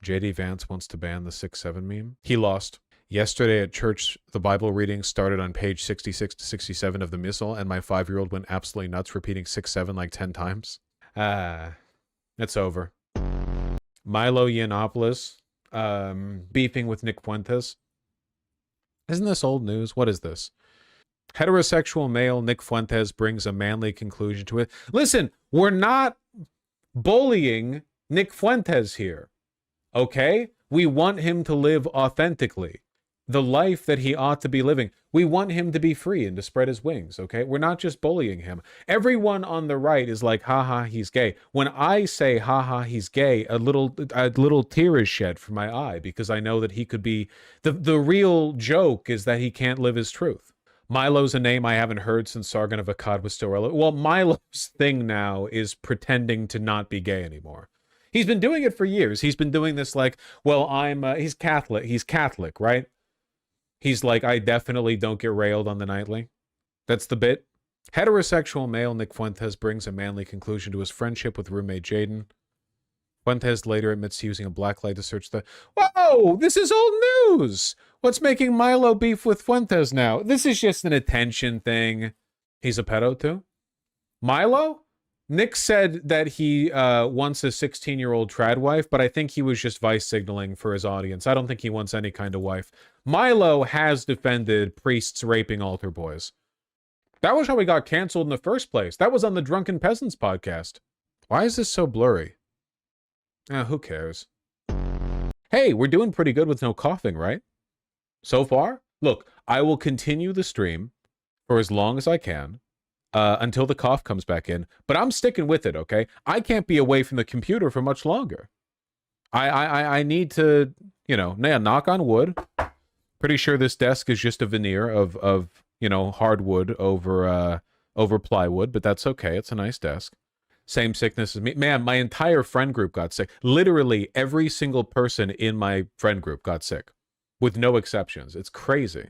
JD Vance wants to ban the 6-7 meme. He lost. Yesterday at church, the Bible reading started on page 66 to 67 of the Missal, and my 5-year-old went absolutely nuts, repeating 6-7 like 10 times. It's over. Milo Yiannopoulos beefing with Nick Fuentes. Isn't this old news? What is this? Heterosexual male Nick Fuentes brings a manly conclusion to it. Listen, we're not bullying Nick Fuentes here, okay? We want him to live authentically, the life that he ought to be living. We want him to be free and to spread his wings, okay? We're not just bullying him. Everyone on the right is like, haha, he's gay. When I say, haha, he's gay, a little tear is shed from my eye because I know that he could be, the real joke is that he can't live his truth. Milo's a name I haven't heard since Sargon of Akkad was still relevant. Well, Milo's thing now is pretending to not be gay anymore. He's been doing it for years. He's been doing this like, well, he's Catholic. He's Catholic, right? He's like, I definitely don't get railed on the nightly. That's the bit. Heterosexual male Nick Fuentes brings a manly conclusion to his friendship with roommate Jaden. Fuentes later admits to using a black light to search the... Whoa! This is old news! What's making Milo beef with Fuentes now? This is just an attention thing. He's a pedo too? Milo? Nick said that he wants a 16-year-old trad wife, but I think he was just vice signaling for his audience. I don't think he wants any kind of wife. Milo has defended priests raping altar boys. That was how we got canceled in the first place. That was on the Drunken Peasants podcast. Why is this so blurry? Who cares? Hey, we're doing pretty good with no coughing, right? So far? Look, I will continue the stream for as long as I can until the cough comes back in, but I'm sticking with it, okay? I can't be away from the computer for much longer. I need to, you know, knock on wood. Pretty sure this desk is just a veneer of you know, hardwood over plywood, but that's okay. It's a nice desk. Same sickness as me. Man, my entire friend group got sick. Literally every single person in my friend group got sick, with no exceptions. It's crazy.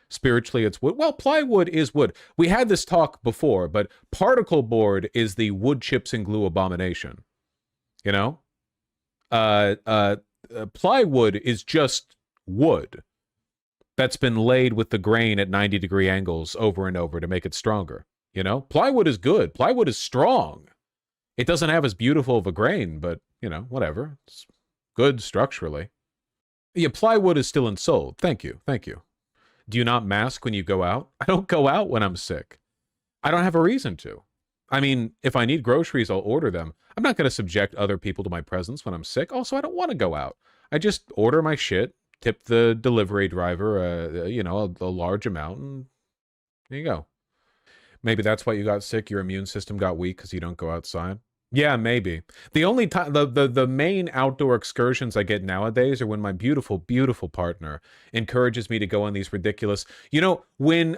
Spiritually, it's wood. Well, plywood is wood. We had this talk before, but particle board is the wood chips and glue abomination. You know? Plywood is just wood that's been laid with the grain at 90-degree angles over and over to make it stronger. You know? Plywood is good. Plywood is strong. It doesn't have as beautiful of a grain, but, you know, whatever. It's good structurally. Yeah, plywood is still unsold. Thank you. Thank you. Do you not mask when you go out? I don't go out when I'm sick. I don't have a reason to. I mean, if I need groceries, I'll order them. I'm not going to subject other people to my presence when I'm sick. Also, I don't want to go out. I just order my shit, tip the delivery driver, you know, a large amount, and there you go. Maybe that's why you got sick. Your immune system got weak because you don't go outside. Yeah, maybe. The only time, the main outdoor excursions I get nowadays are when my beautiful, beautiful partner encourages me to go on these ridiculous... You know, when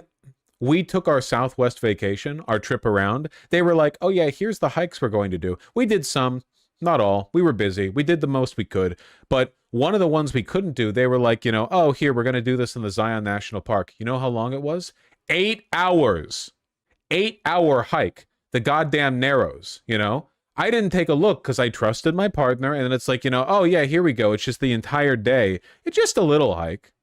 we took our Southwest vacation, our trip around, they were like, oh yeah, here's the hikes we're going to do. We did some, not all. We were busy. We did the most we could. But one of the ones we couldn't do, they were like, you know, oh, here, we're going to do this in the Zion National Park. You know how long it was? 8 hours. 8-hour hike. The goddamn Narrows, you know? I didn't take a look because I trusted my partner, and then it's like, you know, oh yeah, here we go. It's just the entire day. It's just a little hike.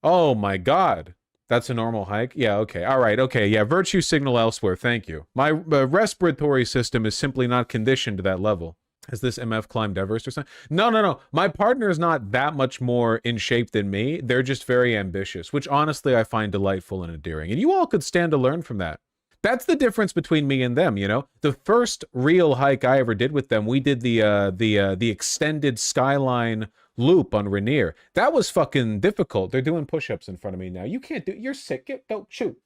Oh my God. That's a normal hike? Yeah, okay. All right, okay. Yeah, virtue signal elsewhere. Thank you. My respiratory system is simply not conditioned to that level. Has this MF climbed Everest or something? No. My partner is not that much more in shape than me. They're just very ambitious, which honestly I find delightful and endearing. And you all could stand to learn from that. That's the difference between me and them, you know? The first real hike I ever did with them, we did the extended skyline loop on Rainier. That was fucking difficult. They're doing push-ups in front of me now. You can't do... You're sick. Go. Shoot.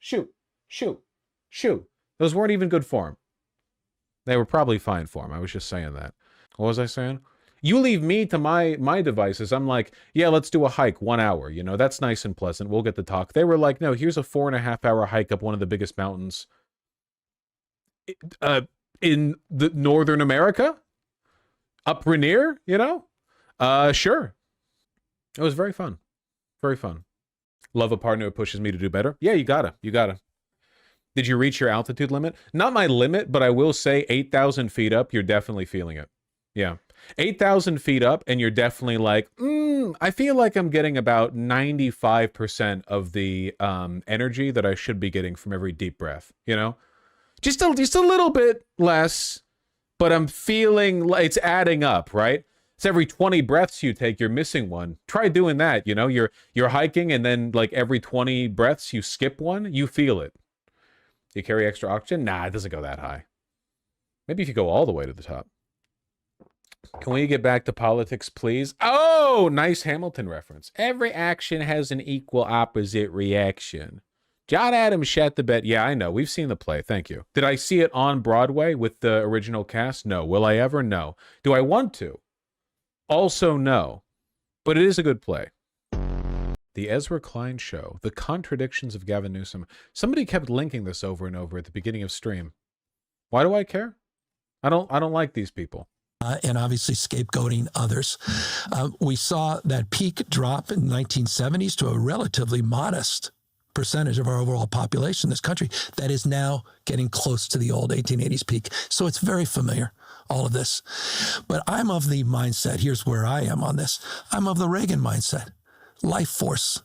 Those weren't even good form. They were probably fine form. I was just saying that. What was I saying? You leave me to my devices. I'm like, yeah, let's do a hike 1 hour. You know, that's nice and pleasant. We'll get to talk. They were like, no, here's a 4.5-hour hike up one of the biggest mountains in the Northern America, up Rainier, you know? Sure. It was very fun. Very fun. Love a partner who pushes me to do better. Yeah, you gotta. Did you reach your altitude limit? Not my limit, but I will say 8,000 feet up, you're definitely feeling it. Yeah. 8,000 feet up, and you're definitely like, I feel like I'm getting about 95% of the energy that I should be getting from every deep breath, you know? Just a little bit less, but I'm feeling like it's adding up, right? It's every 20 breaths you take, you're missing one. Try doing that, you know? You're hiking, and then like every 20 breaths you skip one, you feel it. Do you carry extra oxygen? Nah, it doesn't go that high. Maybe if you go all the way to the top. Can we get back to politics, please? Oh, nice Hamilton reference. Every action has an equal opposite reaction. John Adams shat the bed. Yeah, I know. We've seen the play. Thank you. Did I see it on Broadway with the original cast? No. Will I ever? No. Do I want to? Also, no. But it is a good play. The Ezra Klein Show. The Contradictions of Gavin Newsom. Somebody kept linking this over and over at the beginning of stream. Why do I care? I don't like these people. And obviously scapegoating others. We saw that peak drop in the 1970s to a relatively modest percentage of our overall population in this country that is now getting close to the old 1880s peak. So it's very familiar, all of this. But I'm of the mindset, here's where I am on this. I'm of the Reagan mindset, life force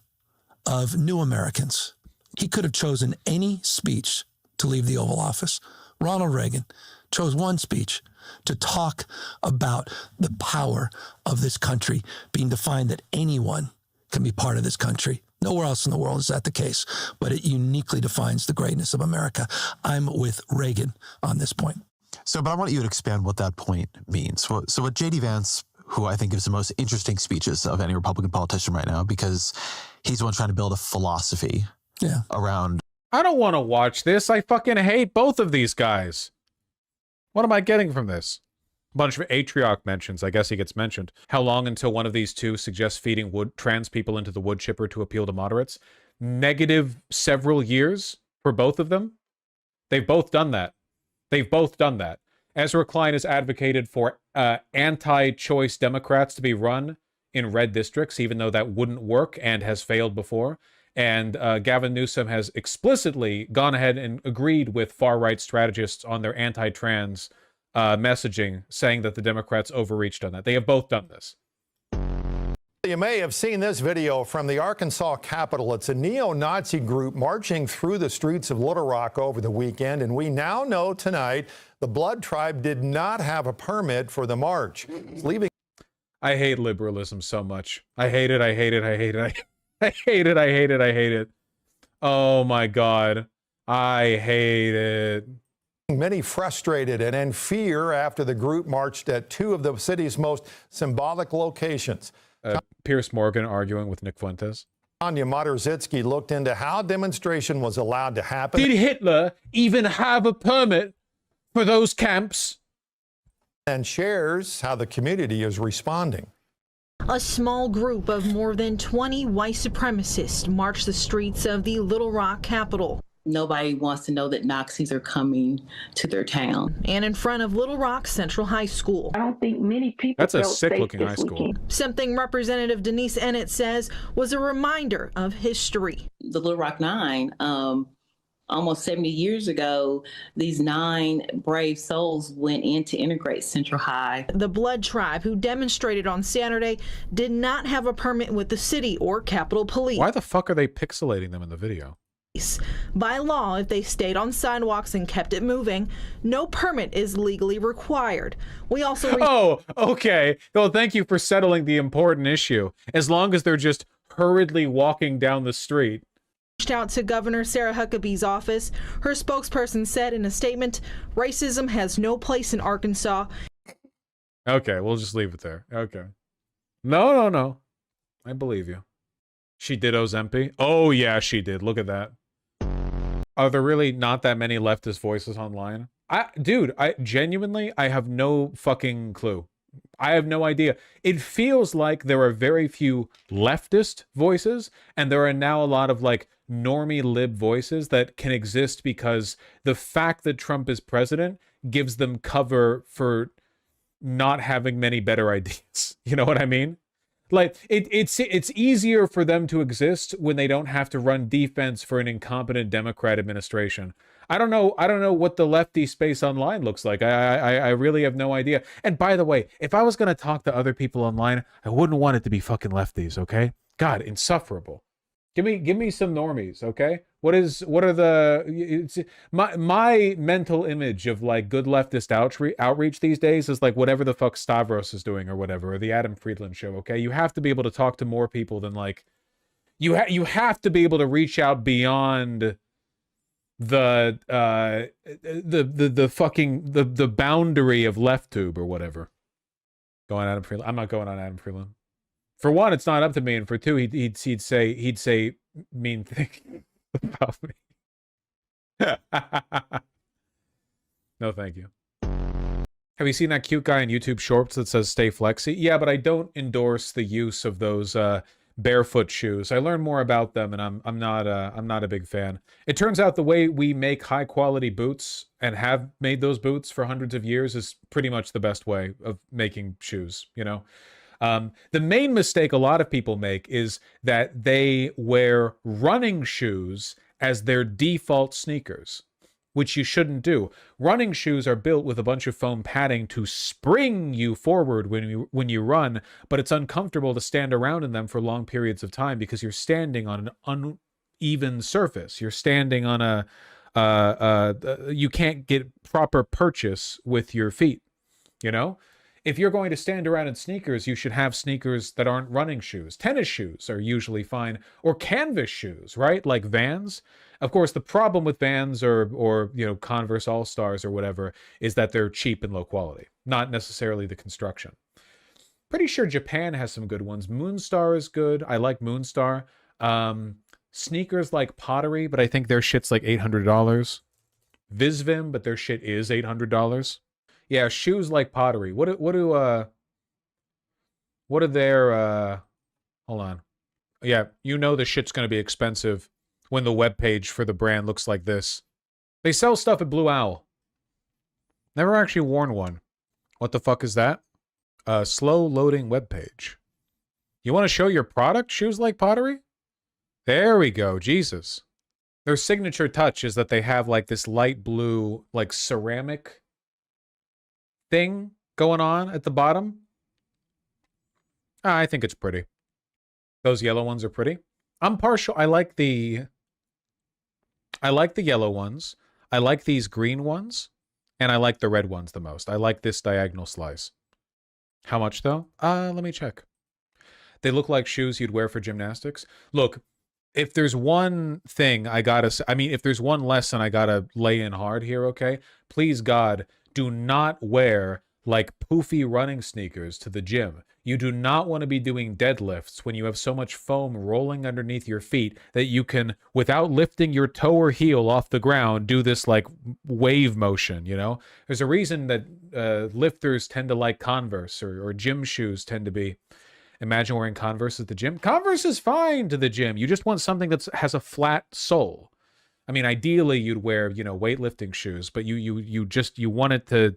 of new Americans. He could have chosen any speech to leave the Oval Office. Ronald Reagan chose one speech to talk about the power of this country being defined that anyone can be part of this country. Nowhere else in the world is that the case, but it uniquely defines the greatness of America. I'm with Reagan on this point. So, but I want you to expand what that point means. So what J.D. Vance, who I think gives the most interesting speeches of any Republican politician right now, because he's the one trying to build a philosophy around. I don't want to watch this. I fucking hate both of these guys. What am I getting from this? A bunch of Atrioc mentions. I guess he gets mentioned. How long until one of these two suggests feeding trans people into the wood chipper to appeal to moderates? Negative several years for both of them. They've both done that. They've both done that. Ezra Klein has advocated for anti-choice Democrats to be run in red districts, even though that wouldn't work and has failed before. And Gavin Newsom has explicitly gone ahead and agreed with far-right strategists on their anti-trans messaging, saying that the Democrats overreached on that. They have both done this. You may have seen this video from the Arkansas Capitol. It's a neo-Nazi group marching through the streets of Little Rock over the weekend, and we now know tonight the Blood Tribe did not have a permit for the march. It's leaving. I hate liberalism so much. I hate it. I hate it. I hate it. I hate it. I hate it. I hate it. Oh my God. I hate it. Many frustrated and in fear after the group marched at two of the city's most symbolic locations. Pierce Morgan arguing with Nick Fuentes. Anya Moderzitsky looked into how demonstration was allowed to happen. Did Hitler even have a permit for those camps? And shares how the community is responding. A small group of more than 20 white supremacists marched the streets of the Little Rock Capitol. Nobody wants to know that Nazis are coming to their town. And in front of Little Rock Central High School. I don't think many people. That's a sick-looking high school. Something Representative Denise Ennett says was a reminder of history. The Little Rock Nine, almost 70 years ago, these 9 brave souls went in to integrate Central High. The Blood Tribe, who demonstrated on Saturday, did not have a permit with the city or Capitol Police. Why the fuck are they pixelating them in the video? By law, if they stayed on sidewalks and kept it moving, no permit is legally required. We also... Oh, okay. Well, thank you for settling the important issue. As long as they're just hurriedly walking down the street. Reached out to Governor Sarah Huckabee's office. Her spokesperson said in a statement, racism has no place in Arkansas. Okay, we'll just leave it there. Okay. No. I believe you. She did Ozempi? Oh, yeah, she did. Look at that. Are there really not that many leftist voices online? Dude, I genuinely have no fucking clue. I have no idea. It feels like there are very few leftist voices, and there are now a lot of, like, normie lib voices that can exist because the fact that Trump is president gives them cover for not having many better ideas. You know what I mean? Like it's easier for them to exist when they don't have to run defense for an incompetent Democrat administration. I don't know what the lefty space online looks like. I really have no idea. And by the way, if I was gonna talk to other people online, I wouldn't want it to be fucking lefties, okay? God, insufferable. Give me some normies, okay? What are the my mental image of like good leftist outreach these days is like whatever the fuck Stavros is doing or whatever, or the Adam Friedland show, okay? You have to be able to talk to more people than like you have to be able to reach out beyond the fucking the boundary of LeftTube or whatever. Going Adam Friedland. I'm not going on Adam Friedland. For one, it's not up to me, and for two, he'd say mean things about me. No, thank you. Have you seen that cute guy on YouTube Shorts that says "Stay flexy"? Yeah, but I don't endorse the use of those barefoot shoes. I learned more about them, and I'm not a big fan. It turns out the way we make high quality boots and have made those boots for hundreds of years is pretty much the best way of making shoes. You know. The main mistake a lot of people make is that they wear running shoes as their default sneakers, which you shouldn't do. Running shoes are built with a bunch of foam padding to spring you forward when you run, but it's uncomfortable to stand around in them for long periods of time because you're standing on an uneven surface. You're standing on you can't get proper purchase with your feet, you know? If you're going to stand around in sneakers, you should have sneakers that aren't running shoes. Tennis shoes are usually fine, or canvas shoes, right? Like Vans. Of course, the problem with Vans or you know, Converse All-Stars or whatever is that they're cheap and low quality, not necessarily the construction. Pretty sure Japan has some good ones. Moonstar is good. I like Moonstar. Sneakers like Pottery, but I think their shit's like $800. Visvim, but their shit is $800. Yeah, shoes like Pottery. What are their hold on. Yeah, you know the shit's gonna be expensive when the webpage for the brand looks like this. They sell stuff at Blue Owl. Never actually worn one. What the fuck is that? Slow loading webpage. You want to show your product? Shoes like Pottery? There we go. Jesus. Their signature touch is that they have like this light blue, like ceramic thing going on at the bottom. I think it's pretty. Those yellow ones are pretty. I'm partial. I like the yellow ones. I like these green ones. And I like the red ones the most. I like this diagonal slice. How much though? Let me check. They look like shoes you'd wear for gymnastics. Look, if there's one thing if there's one lesson I gotta lay in hard here, okay? Please God, do not wear like poofy running sneakers to the gym. You do not want to be doing deadlifts when you have so much foam rolling underneath your feet that you can, without lifting your toe or heel off the ground, do this like wave motion, you know? There's a reason that lifters tend to like Converse or gym shoes tend to be. Imagine wearing Converse at the gym. Converse is fine to the gym. You just want something that has a flat sole. I mean, ideally you'd wear, you know, weightlifting shoes, but you want it to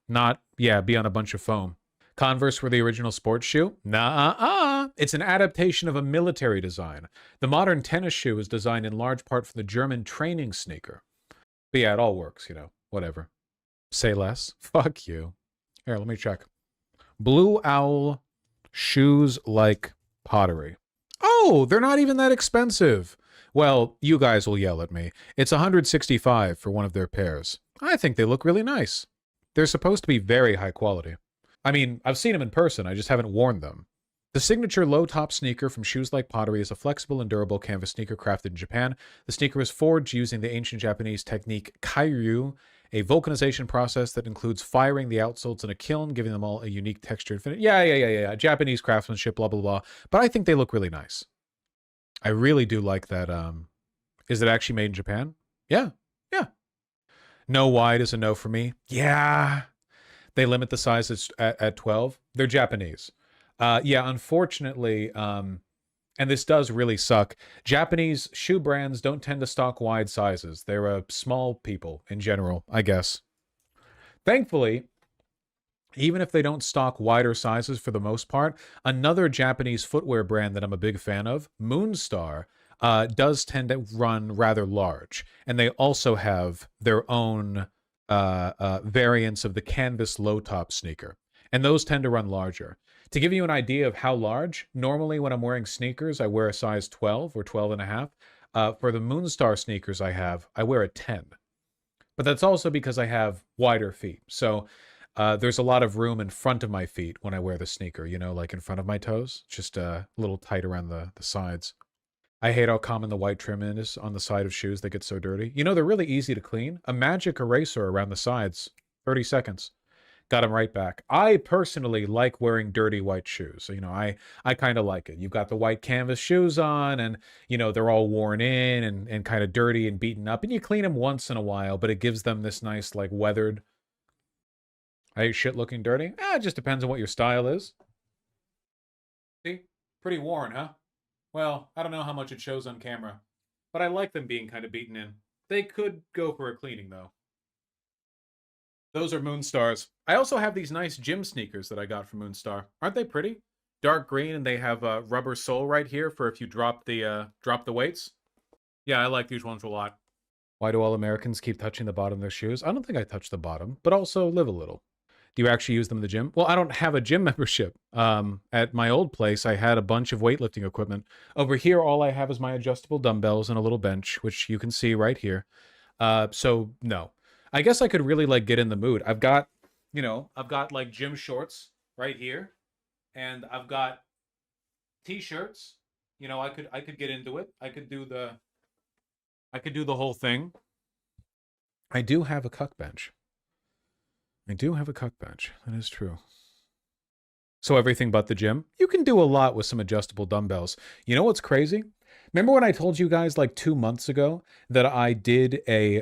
not, be on a bunch of foam. Converse were the original sports shoe? Nah, It's an adaptation of a military design. The modern tennis shoe is designed in large part for the German training sneaker. But yeah, it all works, you know, whatever. Say less. Fuck you. Here, let me check. Blue Owl shoes like Pottery. Oh, they're not even that expensive. Well, you guys will yell at me. It's $165 for one of their pairs. I think they look really nice. They're supposed to be very high quality. I mean, I've seen them in person, I just haven't worn them. The signature low-top sneaker from Shoes Like Pottery is a flexible and durable canvas sneaker crafted in Japan. The sneaker was forged using the ancient Japanese technique kairyu, a vulcanization process that includes firing the outsoles in a kiln, giving them all a unique texture and finish. Yeah. Japanese craftsmanship, blah, blah, blah. But I think they look really nice. I really do like that. Is it actually made in Japan? Yeah. No wide is a no for me. Yeah. They limit the size at 12. They're Japanese. Unfortunately, and this does really suck, Japanese shoe brands don't tend to stock wide sizes. They're small people in general, I guess. Thankfully, even if they don't stock wider sizes for the most part. Another Japanese footwear brand that I'm a big fan of, Moonstar, does tend to run rather large. And they also have their own variants of the canvas low-top sneaker. And those tend to run larger. To give you an idea of how large, normally when I'm wearing sneakers, I wear a size 12 or 12 and a half. For the Moonstar sneakers I wear a 10. But that's also because I have wider feet. So there's a lot of room in front of my feet when I wear the sneaker, you know, like in front of my toes, just a little tight around the sides. I hate how common the white trim is on the side of shoes that get so dirty. You know, they're really easy to clean. A magic eraser around the sides, 30 seconds. Got them right back. I personally like wearing dirty white shoes. So, you know, I kind of like it. You've got the white canvas shoes on and, you know, they're all worn in and kind of dirty and beaten up. And you clean them once in a while, but it gives them this nice, like, weathered... I hate shit looking dirty. It just depends on what your style is. See? Pretty worn, huh? Well, I don't know how much it shows on camera, but I like them being kind of beaten in. They could go for a cleaning, though. Those are Moonstars. I also have these nice gym sneakers that I got from Moonstar. Aren't they pretty? Dark green, and they have a rubber sole right here for if you drop the weights. Yeah, I like these ones a lot. Why do all Americans keep touching the bottom of their shoes? I don't think I touch the bottom, but also live a little. Do you actually use them in the gym? Well, I don't have a gym membership. At my old place, I had a bunch of weightlifting equipment. Over here, all I have is my adjustable dumbbells and a little bench, which you can see right here. So, no. I guess I could really, like, get in the mood. I've got, you know, like, gym shorts right here. And I've got t-shirts. You know, I could get into it. I could do the whole thing. I do have a cuck bench. That is true. So everything but the gym? You can do a lot with some adjustable dumbbells. You know what's crazy? Remember when I told you guys like 2 months ago that I did a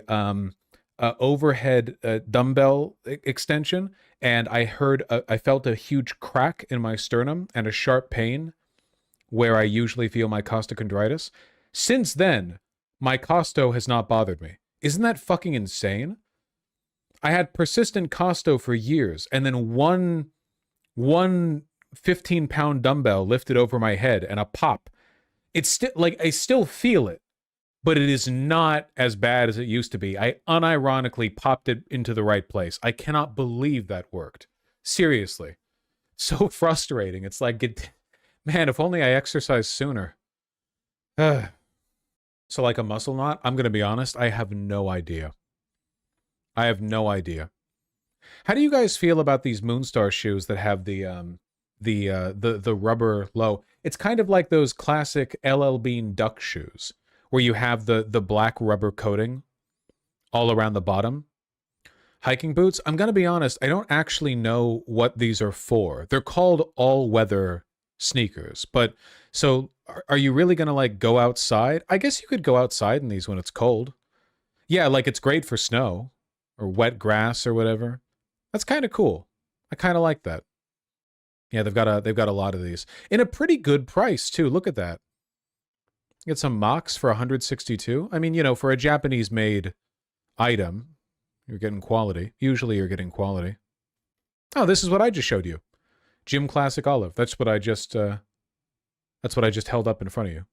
overhead dumbbell extension, and I felt a huge crack in my sternum and a sharp pain where I usually feel my costochondritis? Since then, my costo has not bothered me. Isn't that fucking insane? I had persistent costo for years, and then one 15-pound dumbbell lifted over my head and a pop. It's still like I still feel it, but it is not as bad as it used to be. I unironically popped it into the right place. I cannot believe that worked. Seriously. So frustrating. It's like, man, if only I exercised sooner. So like a muscle knot, I'm going to be honest, I have no idea. How do you guys feel about these Moonstar shoes that have the rubber low? It's kind of like those classic LL Bean duck shoes where you have the black rubber coating all around the bottom. Hiking boots, I'm going to be honest, I don't actually know what these are for. They're called all-weather sneakers, but so are you really going to like go outside? I guess you could go outside in these when it's cold. Yeah, like it's great for snow or wet grass or whatever. That's kind of cool. I kind of like that. Yeah, they've got a lot of these in a pretty good price too. Look at that. Get some Mocs for 162. I mean, you know, for a Japanese made item, you're getting quality. Usually you're getting quality. Oh, this is what I just showed you. Gym Classic Olive. That's what I just held up in front of you.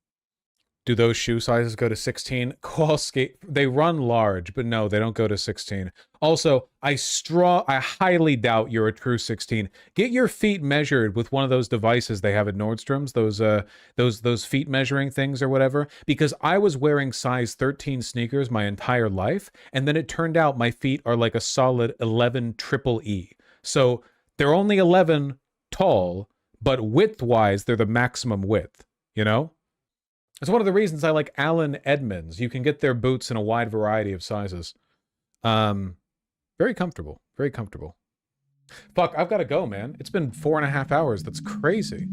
Do those shoe sizes go to 16? Call skate. They run large, but no, they don't go to 16. Also, I highly doubt you're a true 16. Get your feet measured with one of those devices they have at Nordstrom's, those feet measuring things or whatever, because I was wearing size 13 sneakers my entire life, and then it turned out my feet are like a solid 11 triple E. So they're only 11 tall, but width-wise, they're the maximum width, you know? It's one of the reasons I like Allen Edmonds. You can get their boots in a wide variety of sizes. Very comfortable. Very comfortable. Fuck, I've got to go, man. It's been 4.5 hours. That's crazy.